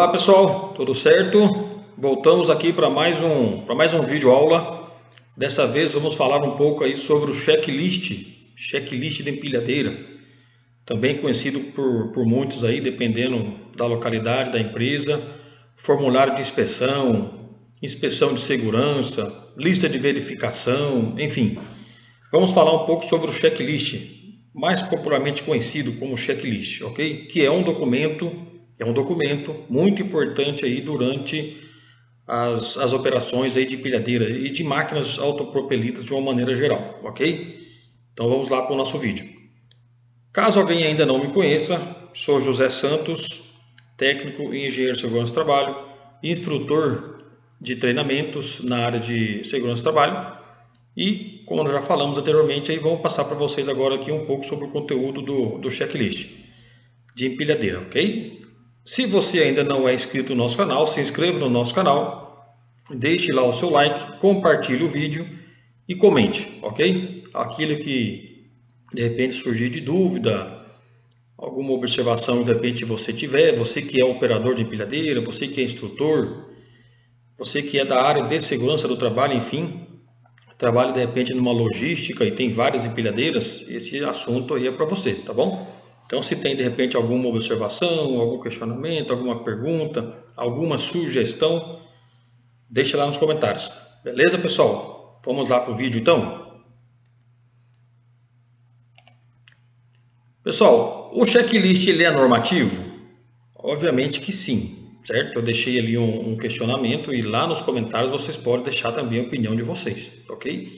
Olá pessoal, tudo certo? Voltamos aqui para mais um vídeo aula. Dessa vez vamos falar um pouco aí sobre o checklist de empilhadeira, também conhecido por muitos aí, dependendo da localidade da empresa, formulário de inspeção de segurança, lista de verificação, enfim. Vamos falar um pouco sobre o checklist, mais popularmente conhecido como checklist, ok? Que é um documento muito importante aí durante as operações aí de empilhadeira e de máquinas autopropelidas de uma maneira geral, ok? Então vamos lá para o nosso vídeo. Caso alguém ainda não me conheça, sou José Santos, técnico e engenheiro de segurança do trabalho, instrutor de treinamentos na área de segurança do trabalho e, como nós já falamos anteriormente, aí vamos passar para vocês agora aqui um pouco sobre o conteúdo do checklist de empilhadeira, ok? Se você ainda não é inscrito no nosso canal, se inscreva no nosso canal, deixe lá o seu like, compartilhe o vídeo e comente, ok? Aquilo que de repente surgir de dúvida, alguma observação de repente você tiver, você que é operador de empilhadeira, você que é instrutor, você que é da área de segurança do trabalho, enfim, trabalha de repente numa logística e tem várias empilhadeiras, esse assunto aí é para você, tá bom? Então, se tem de repente alguma observação, algum questionamento, alguma pergunta, alguma sugestão, deixa lá nos comentários. Beleza, pessoal? Vamos lá para o vídeo então? Pessoal, o checklist ele é normativo? Obviamente que sim, certo? Eu deixei ali um questionamento e lá nos comentários vocês podem deixar também a opinião de vocês, ok?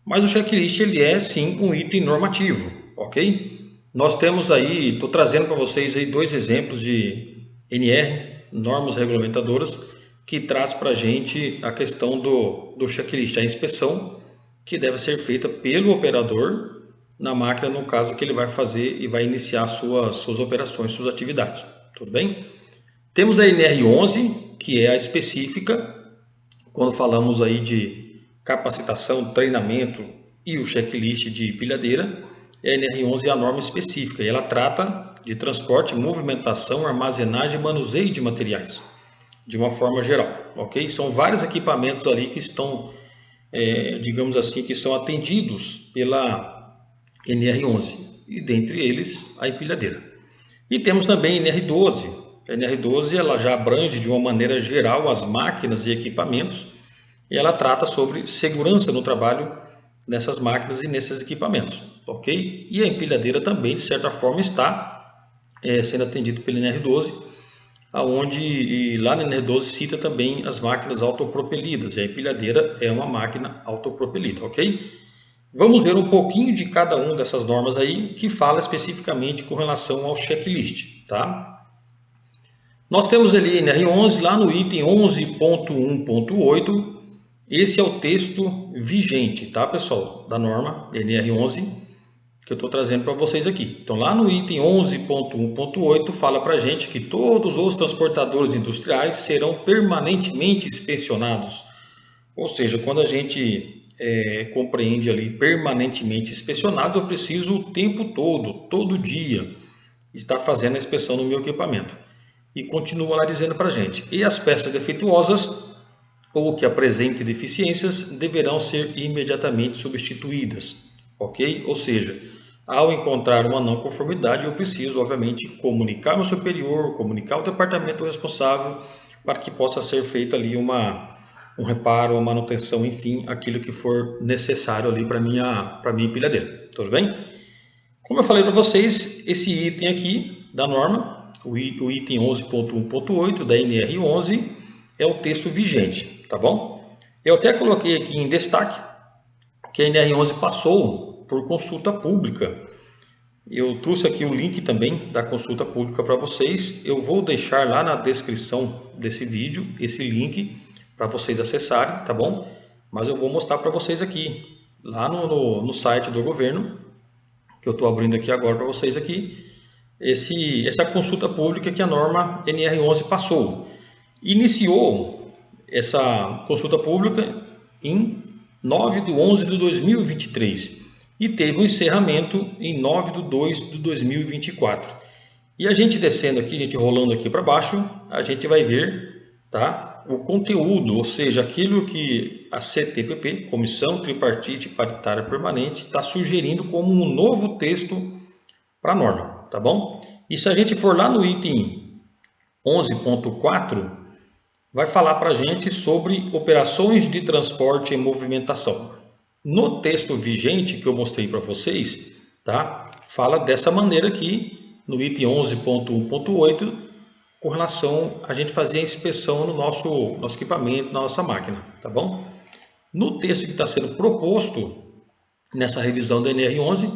Mas o checklist ele é sim um item normativo, ok? Nós temos aí, estou trazendo para vocês aí dois exemplos de NR, normas regulamentadoras, que traz para a gente a questão do checklist, a inspeção que deve ser feita pelo operador na máquina, no caso que ele vai fazer e vai iniciar suas operações, suas atividades, tudo bem? Temos a NR11, que é a específica, quando falamos aí de capacitação, treinamento e o checklist de empilhadeira. A NR11 é a norma específica e ela trata de transporte, movimentação, armazenagem e manuseio de materiais, de uma forma geral, ok? São vários equipamentos ali que estão, digamos assim, que são atendidos pela NR11 e dentre eles a empilhadeira. E temos também a NR12. A NR12 ela já abrange de uma maneira geral as máquinas e equipamentos e ela trata sobre segurança no trabalho nessas máquinas e nesses equipamentos, ok? E a empilhadeira também, de certa forma, está sendo atendido pela NR12, aonde lá na NR12 cita também as máquinas autopropelidas, e a empilhadeira é uma máquina autopropelida, ok? Vamos ver um pouquinho de cada uma dessas normas aí, que fala especificamente com relação ao checklist, tá? Nós temos ali NR11, lá no item 11.1.8, esse é o texto vigente, tá, pessoal, da norma NR11, que eu estou trazendo para vocês aqui. Então, lá no item 11.1.8, fala para a gente que todos os transportadores industriais serão permanentemente inspecionados. Ou seja, quando a gente compreende ali permanentemente inspecionados, eu preciso o tempo todo dia, estar fazendo a inspeção no meu equipamento. E continua lá dizendo para a gente, e as peças defeituosas ou que apresentem deficiências deverão ser imediatamente substituídas, ok? Ou seja, ao encontrar uma não conformidade, eu preciso, obviamente, comunicar ao superior, comunicar ao departamento responsável para que possa ser feito ali um reparo, uma manutenção, enfim, aquilo que for necessário ali para minha empilhadeira, tudo bem? Como eu falei para vocês, esse item aqui da norma, o item 11.1.8 da NR11, é o texto vigente, tá bom? Eu até coloquei aqui em destaque que a NR11 passou por consulta pública. Eu trouxe aqui o link também da consulta pública para vocês. Eu vou deixar lá na descrição desse vídeo esse link para vocês acessarem, tá bom? Mas eu vou mostrar para vocês aqui, lá no site do governo, que eu estou abrindo aqui agora para vocês aqui, essa consulta pública que a norma NR11 passou. Iniciou essa consulta pública em 9/11/2023 e teve um encerramento em 9/2/2024. E a gente descendo aqui, a gente rolando aqui para baixo, a gente vai ver, tá, o conteúdo, ou seja, aquilo que a CTPP, Comissão Tripartite Paritária Permanente, está sugerindo como um novo texto para a norma, tá bom? E se a gente for lá no item 11.4, vai falar para a gente sobre operações de transporte e movimentação. No texto vigente que eu mostrei para vocês, tá? Fala dessa maneira aqui, no item 11.1.8, com relação a gente fazer a inspeção no nosso equipamento, na nossa máquina, tá bom? No texto que está sendo proposto, nessa revisão da NR11,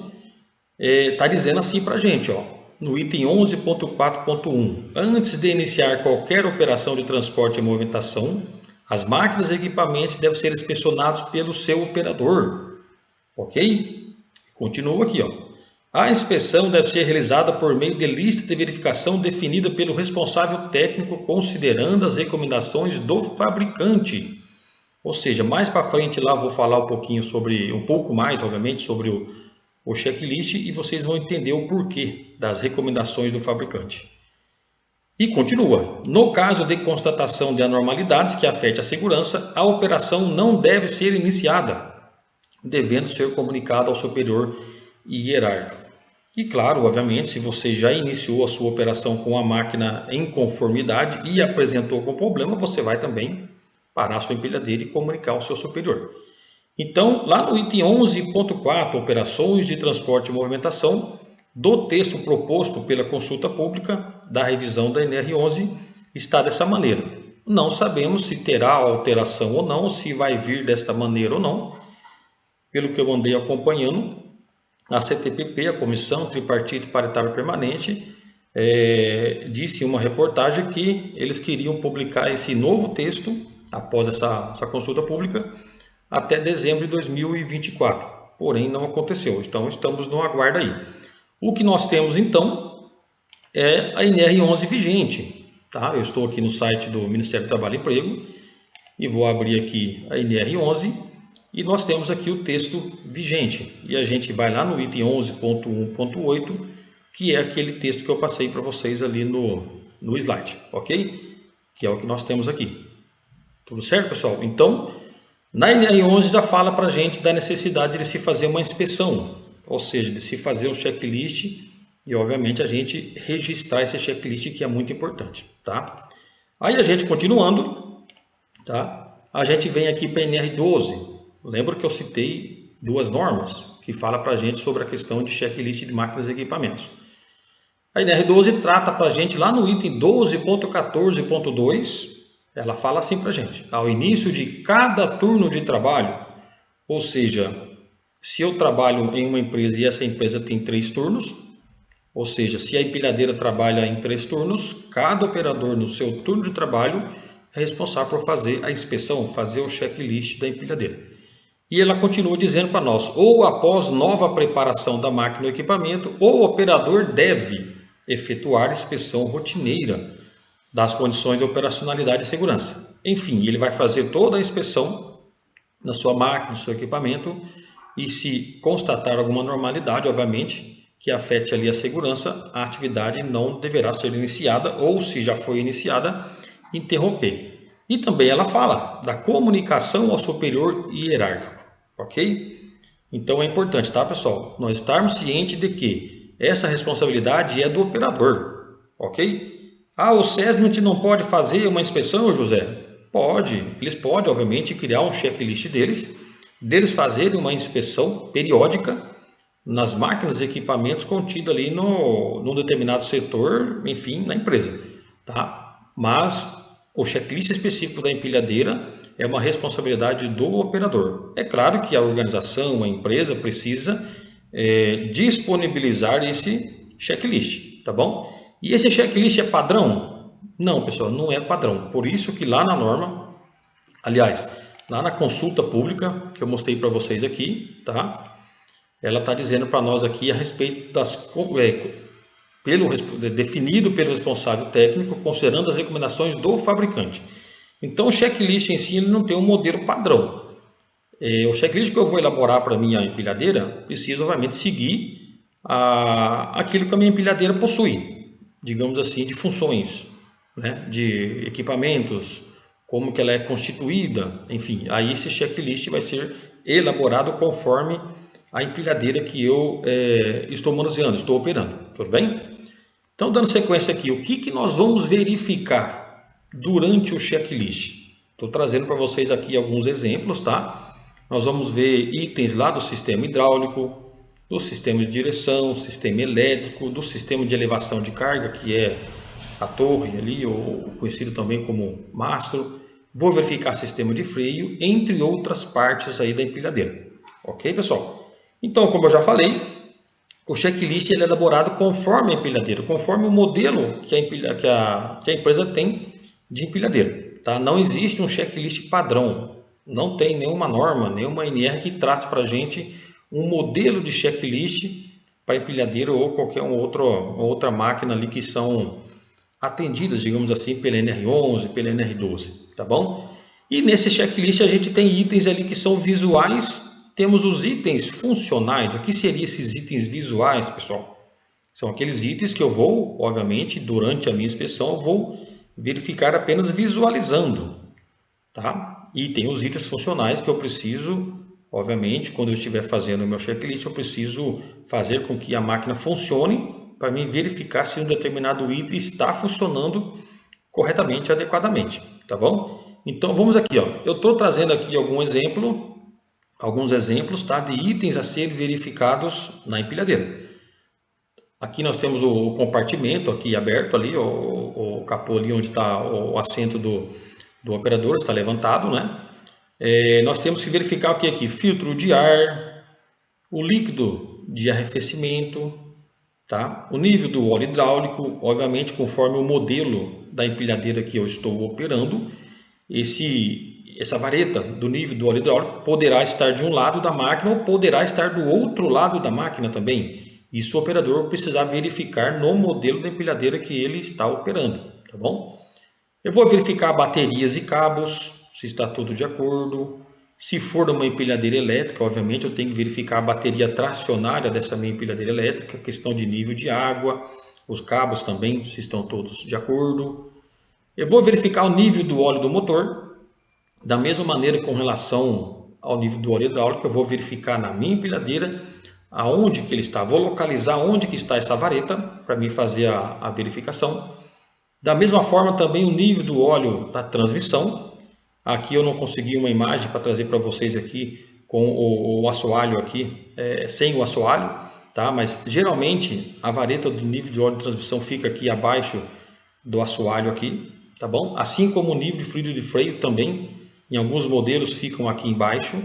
está dizendo assim para a gente, ó, no item 11.4.1, antes de iniciar qualquer operação de transporte e movimentação, as máquinas e equipamentos devem ser inspecionados pelo seu operador, ok? Continua aqui, ó. A inspeção deve ser realizada por meio de lista de verificação definida pelo responsável técnico, considerando as recomendações do fabricante. Ou seja, mais para frente lá vou falar um pouco mais, obviamente, sobre o checklist e vocês vão entender o porquê das recomendações do fabricante. E continua. No caso de constatação de anormalidades que afetem a segurança, a operação não deve ser iniciada, devendo ser comunicada ao superior hierárquico. E claro, obviamente, se você já iniciou a sua operação com a máquina em conformidade e apresentou algum problema, você vai também parar a sua empilhadeira e comunicar ao seu superior. Então, lá no item 11.4, operações de transporte e movimentação, do texto proposto pela consulta pública da revisão da NR11, está dessa maneira. Não sabemos se terá alteração ou não, se vai vir desta maneira ou não. Pelo que eu andei acompanhando, a CTPP, a Comissão Tripartite Paritária Permanente, disse em uma reportagem que eles queriam publicar esse novo texto, após essa consulta pública, até dezembro de 2024. Porém, não aconteceu. Então, estamos no aguardo aí. O que nós temos, então, é a NR11 vigente. Tá? Eu estou aqui no site do Ministério do Trabalho e Emprego e vou abrir aqui a NR11 e nós temos aqui o texto vigente. E a gente vai lá no item 11.1.8, que é aquele texto que eu passei para vocês ali no slide, ok? Que é o que nós temos aqui. Tudo certo, pessoal? Então, na NR11 já fala para a gente da necessidade de se fazer uma inspeção, ou seja, de se fazer o checklist e, obviamente, a gente registrar esse checklist, que é muito importante, tá? Aí a gente continuando, tá? A gente vem aqui para a NR12. Lembra que eu citei duas normas que falam para a gente sobre a questão de checklist de máquinas e equipamentos. A NR12 trata para a gente lá no item 12.14.2, ela fala assim para a gente, ao início de cada turno de trabalho, ou seja, se eu trabalho em uma empresa e essa empresa tem 3 turnos, ou seja, se a empilhadeira trabalha em 3 turnos, cada operador no seu turno de trabalho é responsável por fazer a inspeção, fazer o checklist da empilhadeira. E ela continua dizendo para nós, ou após nova preparação da máquina ou equipamento, o operador deve efetuar inspeção rotineira das condições de operacionalidade e segurança. Enfim, ele vai fazer toda a inspeção na sua máquina, no seu equipamento, e se constatar alguma anormalidade, obviamente, que afete ali a segurança, a atividade não deverá ser iniciada, ou se já foi iniciada, interromper. E também ela fala da comunicação ao superior hierárquico, ok? Então é importante, tá, pessoal? Nós estarmos cientes de que essa responsabilidade é do operador, ok? Ah, o SESMIT não pode fazer uma inspeção, José? Pode, eles podem, obviamente, criar um checklist deles fazerem uma inspeção periódica nas máquinas e equipamentos contidos ali num determinado setor, enfim, na empresa, tá? Mas o checklist específico da empilhadeira é uma responsabilidade do operador. É claro que a organização, a empresa precisa disponibilizar esse checklist, tá bom? E esse checklist é padrão? Não, pessoal, não é padrão. Por isso que lá na norma, aliás, lá na consulta pública que eu mostrei para vocês aqui, tá? Ela está dizendo para nós aqui a respeito definido pelo responsável técnico, considerando as recomendações do fabricante. Então, o checklist em si ele não tem um modelo padrão. O checklist que eu vou elaborar para a minha empilhadeira precisa, obviamente, seguir aquilo que a minha empilhadeira possui. digamos assim, de funções, né, de equipamentos, como que ela é constituída, enfim, aí esse checklist vai ser elaborado conforme a empilhadeira que eu estou manuseando, estou operando, tudo bem? Então, dando sequência aqui, o que nós vamos verificar durante o checklist? Estou trazendo para vocês aqui alguns exemplos, tá? Nós vamos ver itens lá do sistema hidráulico, do sistema de direção, sistema elétrico, do sistema de elevação de carga, que é a torre ali, ou conhecido também como mastro. Vou verificar sistema de freio, entre outras partes aí da empilhadeira. Ok, pessoal? Então, como eu já falei, o checklist ele é elaborado conforme a empilhadeira, conforme o modelo que a empresa tem de empilhadeira. Tá? Não existe um checklist padrão, não tem nenhuma norma, nenhuma NR que traz para a gente um modelo de checklist para empilhadeira ou qualquer outra máquina ali que são atendidas, digamos assim, pela NR11, pela NR12, tá bom? E nesse checklist a gente tem itens ali que são visuais, temos os itens funcionais. O que seriam esses itens visuais, pessoal? São aqueles itens que eu vou, obviamente, durante a minha inspeção, eu vou verificar apenas visualizando, tá? E tem os itens funcionais que eu preciso, obviamente, quando eu estiver fazendo o meu checklist, eu preciso fazer com que a máquina funcione para mim verificar se um determinado item está funcionando corretamente, adequadamente, tá bom? Então vamos aqui, ó. Eu estou trazendo aqui alguns exemplos, tá, de itens a serem verificados na empilhadeira. Aqui nós temos o compartimento aqui aberto ali, o capô ali onde está o assento do operador, está levantado, né? Nós temos que verificar o que aqui? Filtro de ar, o líquido de arrefecimento, tá? O nível do óleo hidráulico, obviamente, conforme o modelo da empilhadeira que eu estou operando, essa vareta do nível do óleo hidráulico poderá estar de um lado da máquina ou poderá estar do outro lado da máquina também. Isso o operador precisar verificar no modelo da empilhadeira que ele está operando, tá bom? Eu vou verificar baterias e cabos, se está tudo de acordo. Se for uma empilhadeira elétrica, obviamente eu tenho que verificar a bateria tracionária dessa minha empilhadeira elétrica, questão de nível de água, os cabos também, se estão todos de acordo. Eu vou verificar o nível do óleo do motor, da mesma maneira com relação ao nível do óleo hidráulico, eu vou verificar na minha empilhadeira aonde que ele está, vou localizar onde que está essa vareta para mim fazer a verificação. Da mesma forma também o nível do óleo da transmissão. Aqui eu não consegui uma imagem para trazer para vocês aqui com o assoalho aqui, sem o assoalho, tá? Mas geralmente a vareta do nível de óleo de transmissão fica aqui abaixo do assoalho aqui, tá bom? Assim como o nível de fluido de freio também, em alguns modelos ficam aqui embaixo,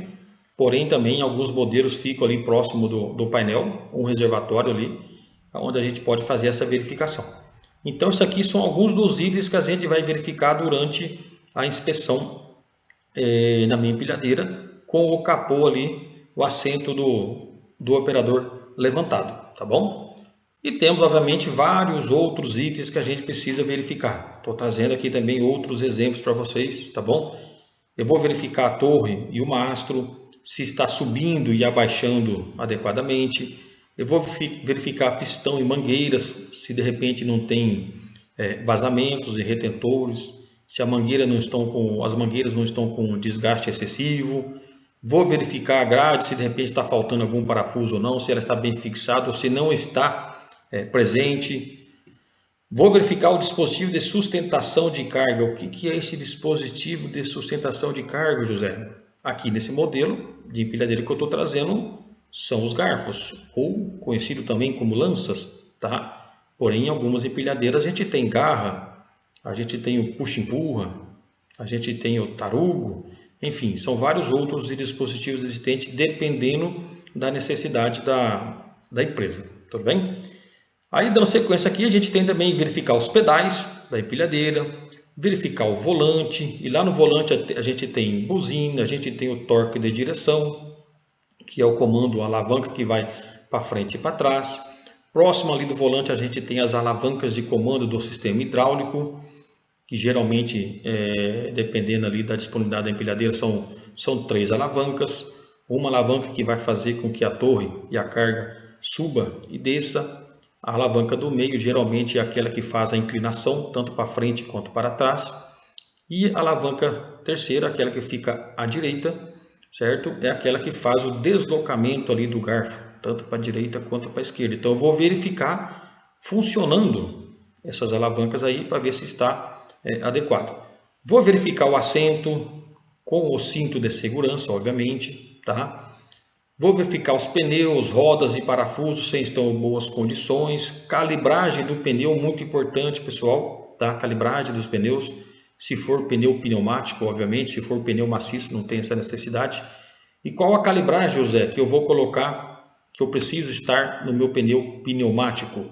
porém também em alguns modelos ficam ali próximo do painel, um reservatório ali, onde a gente pode fazer essa verificação. Então, isso aqui são alguns dos itens que a gente vai verificar durante a inspeção na minha empilhadeira, com o capô ali, o assento do operador levantado, tá bom? E temos, obviamente, vários outros itens que a gente precisa verificar. Estou trazendo aqui também outros exemplos para vocês, tá bom? Eu vou verificar a torre e o mastro, se está subindo e abaixando adequadamente. Eu vou verificar pistão e mangueiras, se de repente não tem vazamentos e retentores, se as mangueiras não estão com desgaste excessivo. Vou verificar a grade, se de repente está faltando algum parafuso ou não, se ela está bem fixada ou se não está presente. Vou verificar o dispositivo de sustentação de carga. O que é esse dispositivo de sustentação de carga, José? Aqui nesse modelo de empilhadeira que eu estou trazendo são os garfos, ou conhecido também como lanças, tá? Porém, em algumas empilhadeiras a gente tem garra, a gente tem o puxa-empurra, a gente tem o tarugo, enfim, são vários outros dispositivos existentes dependendo da necessidade da empresa, tudo bem? Aí, dando sequência aqui, a gente tem também verificar os pedais da empilhadeira, verificar o volante, e lá no volante a gente tem buzina, a gente tem o torque de direção, que é o comando, a alavanca que vai para frente e para trás. Próximo ali do volante a gente tem as alavancas de comando do sistema hidráulico, que geralmente, dependendo ali da disponibilidade da empilhadeira, são 3 alavancas. Uma alavanca que vai fazer com que a torre e a carga suba e desça. A alavanca do meio geralmente é aquela que faz a inclinação, tanto para frente quanto para trás. E a alavanca terceira, aquela que fica à direita, certo? É aquela que faz o deslocamento ali do garfo, tanto para a direita quanto para a esquerda. Então eu vou verificar funcionando essas alavancas aí para ver se está adequado. Vou verificar o assento com o cinto de segurança, obviamente, tá? Vou verificar os pneus, rodas e parafusos se estão em boas condições. Calibragem do pneu, muito importante, pessoal, tá? Calibragem dos pneus. Se for pneu pneumático, obviamente, se for pneu maciço, não tem essa necessidade. E qual a calibragem, José, que eu vou colocar, que eu preciso estar no meu pneu pneumático?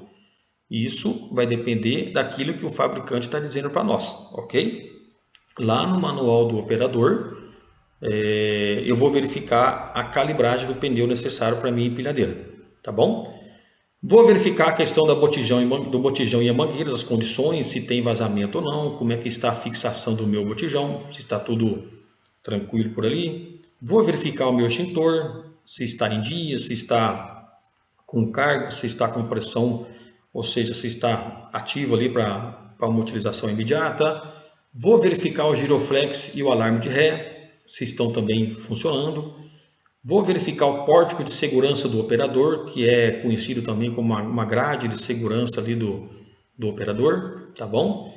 Isso vai depender daquilo que o fabricante está dizendo para nós, ok? Lá no manual do operador, eu vou verificar a calibragem do pneu necessário para a minha empilhadeira, tá bom? Vou verificar a questão do botijão e a mangueira, as condições, se tem vazamento ou não, como é que está a fixação do meu botijão, se está tudo tranquilo por ali. Vou verificar o meu extintor, se está em dia, se está com carga, se está com pressão, ou seja, se está ativo ali para uma utilização imediata. Vou verificar o giroflex e o alarme de ré, se estão também funcionando. Vou verificar o pórtico de segurança do operador, que é conhecido também como uma grade de segurança ali do operador, tá bom?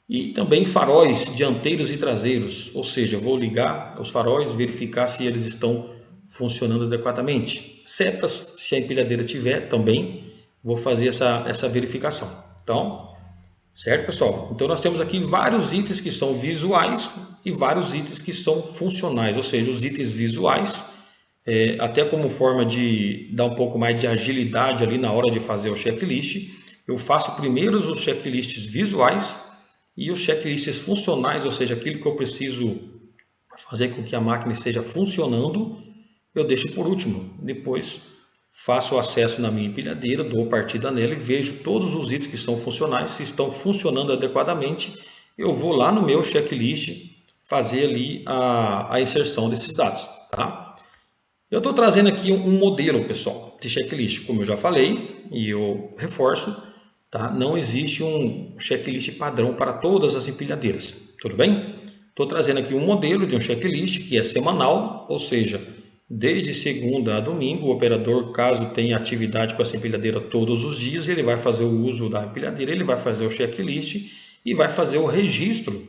E também faróis dianteiros e traseiros, ou seja, vou ligar os faróis, verificar se eles estão funcionando adequadamente. Setas, se a empilhadeira tiver também, vou fazer essa verificação. Então, certo, pessoal? Então nós temos aqui vários itens que são visuais e vários itens que são funcionais, ou seja, os itens visuais, até como forma de dar um pouco mais de agilidade ali na hora de fazer o checklist, eu faço primeiro os checklists visuais e os checklists funcionais, ou seja, aquilo que eu preciso fazer com que a máquina esteja funcionando, eu deixo por último. Depois faço o acesso na minha empilhadeira, dou partida nela e vejo todos os itens que são funcionais, se estão funcionando adequadamente, eu vou lá no meu checklist fazer ali a inserção desses dados, tá? Eu estou trazendo aqui um modelo, pessoal, de checklist, como eu já falei, e eu reforço, tá? Não existe um checklist padrão para todas as empilhadeiras, tudo bem? Estou trazendo aqui um modelo de um checklist que é semanal, ou seja, desde segunda a domingo, o operador, caso tenha atividade com essa empilhadeira todos os dias, ele vai fazer o uso da empilhadeira, ele vai fazer o checklist e vai fazer o registro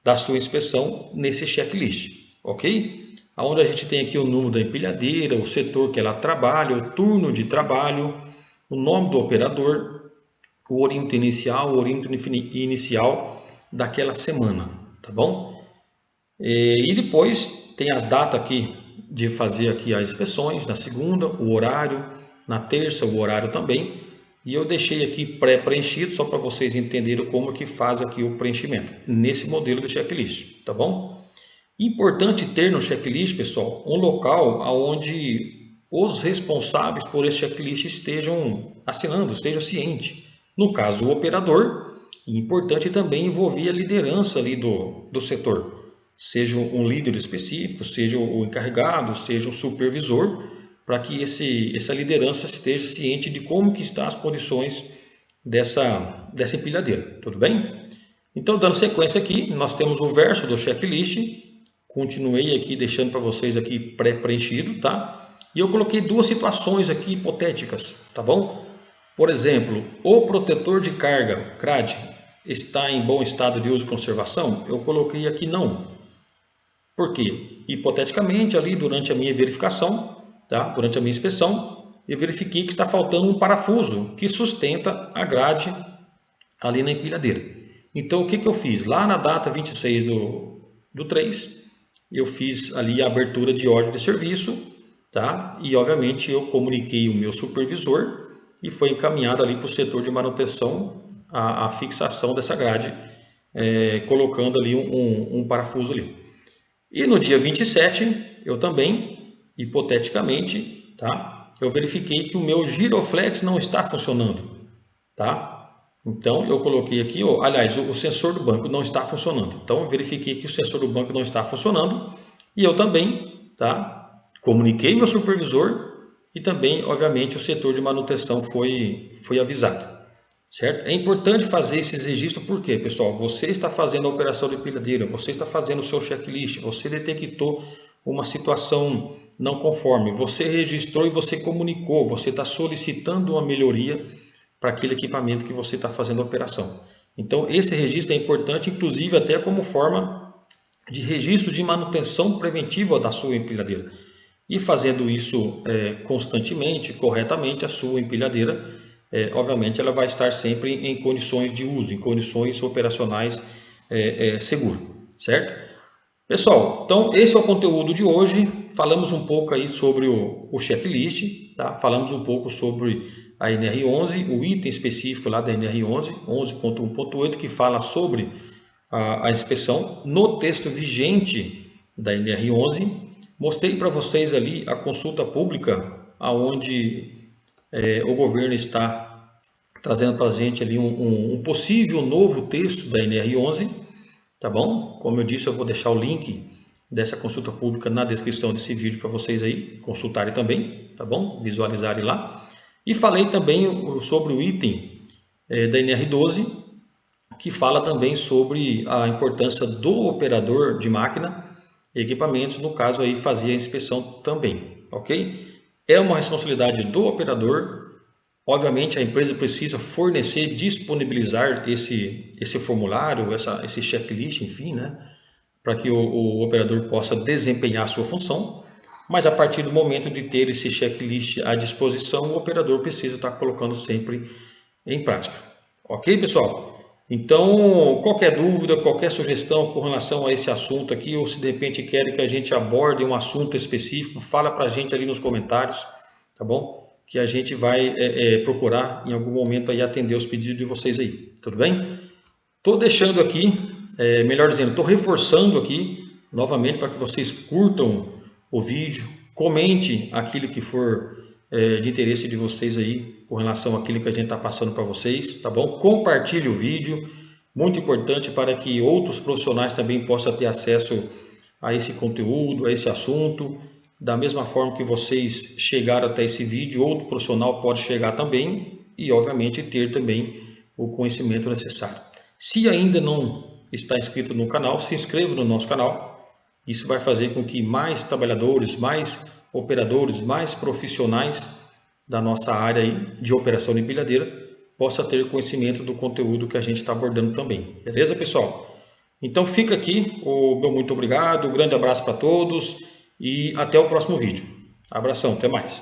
da sua inspeção nesse checklist, ok? Onde a gente tem aqui o número da empilhadeira, o setor que ela trabalha, o turno de trabalho, o nome do operador, o horímetro inicial daquela semana, tá bom? E depois tem as datas aqui de fazer aqui as inspeções, na segunda, o horário, na terça, o horário também. E eu deixei aqui pré-preenchido só para vocês entenderem como que faz aqui o preenchimento, nesse modelo de checklist, tá bom? Importante ter no checklist, pessoal, um local onde os responsáveis por esse checklist estejam assinando, estejam cientes. No caso, o operador, importante também envolver a liderança ali do setor, seja um líder específico, seja o encarregado, seja o supervisor, para que essa liderança esteja ciente de como que estão as condições dessa empilhadeira, tudo bem? Então, dando sequência aqui, nós temos o verso do checklist. Continuei aqui deixando para vocês aqui pré-preenchido, tá? E eu coloquei duas situações aqui hipotéticas, tá bom? Por exemplo, o protetor de carga, CRAD, está em bom estado de uso e conservação? Eu coloquei aqui não. Por quê? Hipoteticamente, ali durante a minha verificação, tá? Durante a minha inspeção, eu verifiquei que está faltando um parafuso que sustenta a grade ali na empilhadeira. Então, o que eu fiz? Lá na data 26 do 3, eu fiz ali a abertura de ordem de serviço, tá? E obviamente eu comuniquei o meu supervisor e foi encaminhado ali para o setor de manutenção a fixação dessa grade, colocando ali um parafuso ali. E no dia 27, eu também, hipoteticamente, tá? Eu verifiquei que o meu giroflex não está funcionando, tá? Então, eu coloquei aqui, aliás, o sensor do banco não está funcionando. Então, eu verifiquei que o sensor do banco não está funcionando. E eu também, tá? Comuniquei meu supervisor e também, obviamente, o setor de manutenção foi avisado, certo? É importante fazer esses registros porque, pessoal, você está fazendo a operação de empilhadeira, você está fazendo o seu checklist, você detectou uma situação não conforme, você registrou e você comunicou, você está solicitando uma melhoria para aquele equipamento que você está fazendo a operação. Então, esse registro é importante, inclusive até como forma de registro de manutenção preventiva da sua empilhadeira. E fazendo isso constantemente, corretamente, a sua empilhadeira, obviamente, ela vai estar sempre em condições de uso, em condições operacionais seguras, certo? Pessoal, então esse é o conteúdo de hoje. Falamos um pouco aí sobre o checklist, tá? Falamos um pouco sobre a NR11, o item específico lá da NR11, 11.1.8, que fala sobre a inspeção. No texto vigente da NR11, mostrei para vocês ali a consulta pública, aonde o governo está trazendo para a gente ali um possível novo texto da NR11, tá bom? Como eu disse, eu vou deixar o link dessa consulta pública na descrição desse vídeo para vocês aí consultarem também, tá bom? Visualizarem lá. E falei também sobre o item da NR12, que fala também sobre a importância do operador de máquina e equipamentos, no caso aí fazia a inspeção também, ok? É uma responsabilidade do operador. Obviamente a empresa precisa fornecer, disponibilizar esse formulário, esse checklist, enfim, né? Para que o operador possa desempenhar a sua função. Mas a partir do momento de ter esse checklist à disposição, o operador precisa estar colocando sempre em prática. Ok, pessoal? Então, qualquer dúvida, qualquer sugestão com relação a esse assunto aqui, ou se de repente querem que a gente aborde um assunto específico, fala para a gente ali nos comentários, tá bom? Que a gente vai procurar em algum momento aí atender os pedidos de vocês aí, tudo bem? Estou deixando aqui, melhor dizendo, estou reforçando aqui novamente para que vocês curtam o vídeo, comente aquilo que for de interesse de vocês aí com relação àquilo que a gente está passando para vocês, tá bom? Compartilhe o vídeo, muito importante para que outros profissionais também possam ter acesso a esse conteúdo, a esse assunto. Da mesma forma que vocês chegaram até esse vídeo, outro profissional pode chegar também e, obviamente, ter também o conhecimento necessário. Se ainda não está inscrito no canal, se inscreva no nosso canal. Isso vai fazer com que mais trabalhadores, mais operadores, mais profissionais da nossa área aí de operação de empilhadeira possa ter conhecimento do conteúdo que a gente está abordando também. Beleza, pessoal? Então fica aqui o meu muito obrigado, um grande abraço para todos e até o próximo vídeo. Abração, até mais.